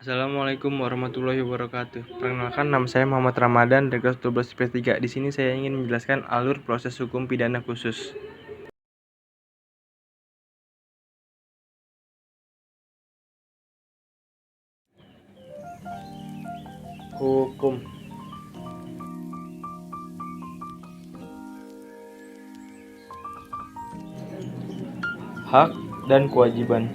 Assalamualaikum warahmatullahi wabarakatuh. Perkenalkan, nama saya Muhammad Ramadan dari kelas 12 IPS 3. Di sini saya ingin menjelaskan alur proses hukum pidana khusus. Hukum, hak dan kewajiban.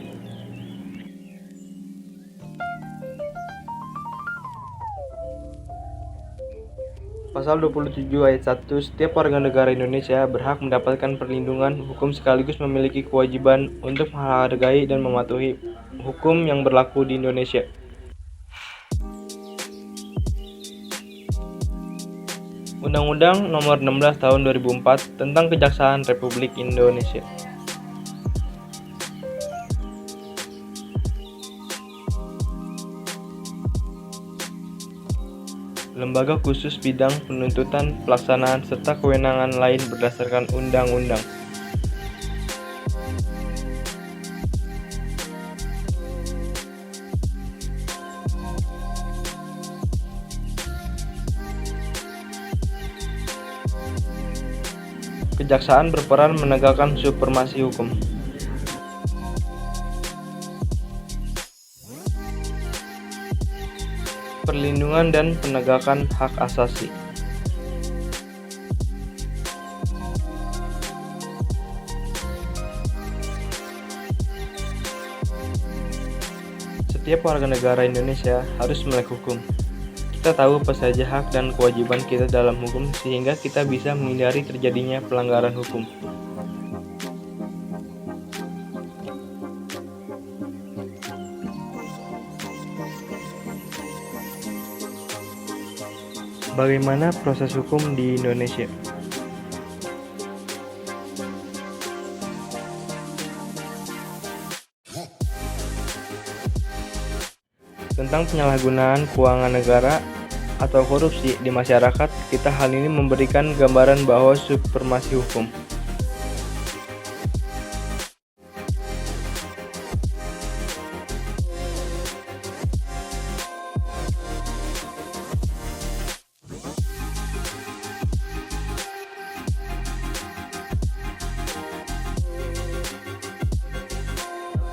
Pasal 27 ayat 1, setiap warga negara Indonesia berhak mendapatkan perlindungan hukum sekaligus memiliki kewajiban untuk menghargai dan mematuhi hukum yang berlaku di Indonesia. Undang-Undang Nomor 16 Tahun 2004 tentang Kejaksaan Republik Indonesia. Lembaga khusus bidang penuntutan, pelaksanaan, serta kewenangan lain berdasarkan undang-undang. Kejaksaan berperan menegakkan supremasi hukum. Perlindungan dan penegakan hak asasi. Setiap warga negara Indonesia harus melek hukum. Kita tahu apa saja hak dan kewajiban kita dalam hukum sehingga kita bisa menghindari terjadinya pelanggaran hukum. Bagaimana proses hukum di Indonesia? Tentang penyalahgunaan keuangan negara atau korupsi di masyarakat, kita hal ini memberikan gambaran bahwa supremasi hukum.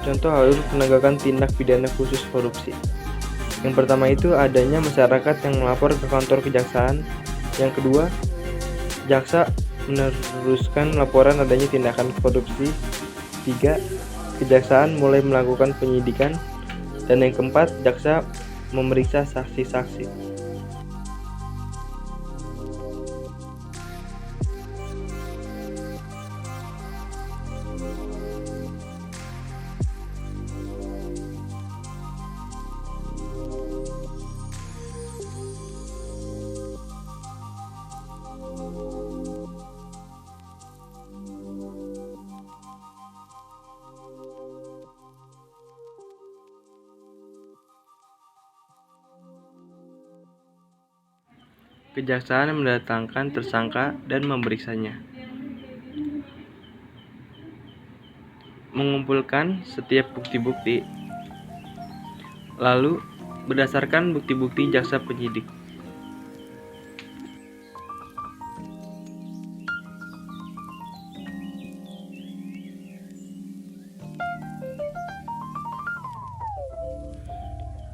Contoh alur penegakan tindak pidana khusus korupsi. Yang pertama itu adanya masyarakat yang melapor ke kantor kejaksaan. Yang kedua, jaksa meneruskan laporan adanya tindakan korupsi. 3. Kejaksaan mulai melakukan penyidikan. Dan yang keempat, jaksa memeriksa saksi-saksi. Kejaksaan mendatangkan tersangka dan memeriksanya. Mengumpulkan setiap bukti-bukti. Lalu, berdasarkan bukti-bukti jaksa penyidik.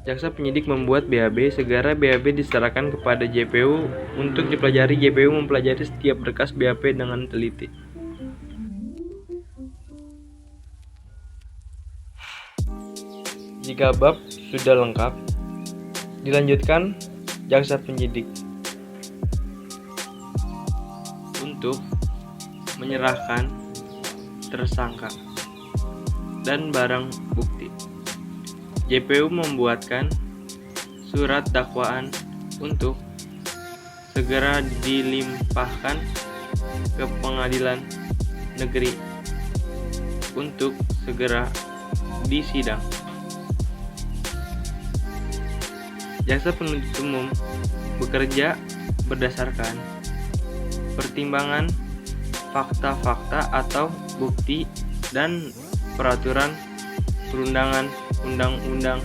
Jaksa penyidik membuat BAB, segera BAB diserahkan kepada JPU untuk dipelajari. JPU mempelajari setiap berkas BAP dengan teliti. Jika bab sudah lengkap, dilanjutkan jaksa penyidik untuk menyerahkan tersangka dan barang bukti. JPU membuatkan surat dakwaan untuk segera dilimpahkan ke pengadilan negeri untuk segera disidang. Jaksa penuntut umum bekerja berdasarkan pertimbangan fakta-fakta atau bukti dan peraturan perundangan, undang-undang,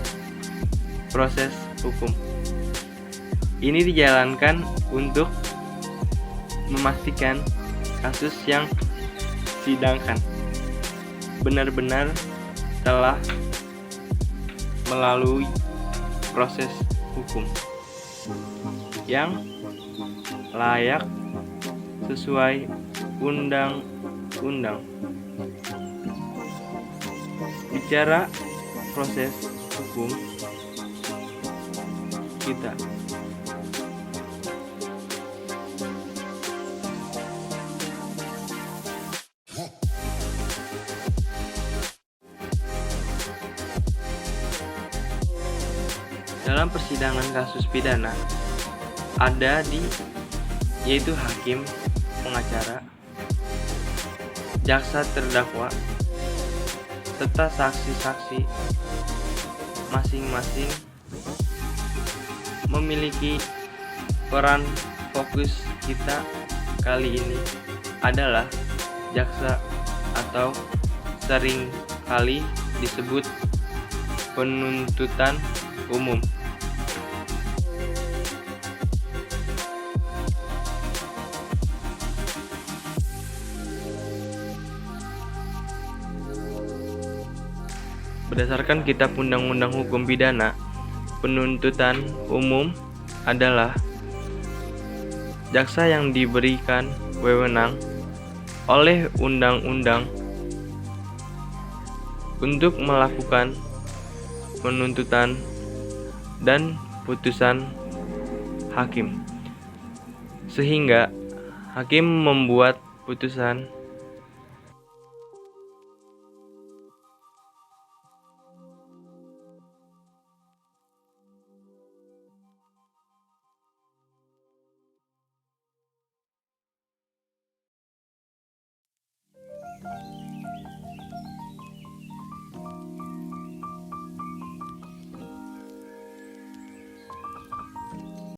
proses hukum. Ini dijalankan untuk memastikan kasus yang sidangkan benar-benar telah melalui proses hukum yang layak sesuai undang-undang. Bicara proses hukum kita, dalam persidangan kasus pidana yaitu hakim, pengacara, jaksa terdakwa, serta saksi-saksi masing-masing memiliki peran. Fokus kita kali ini adalah jaksa atau sering kali disebut penuntutan umum. Berdasarkan Kitab Undang-Undang Hukum Pidana, penuntutan umum adalah jaksa yang diberikan wewenang oleh undang-undang untuk melakukan penuntutan dan putusan hakim, sehingga hakim membuat putusan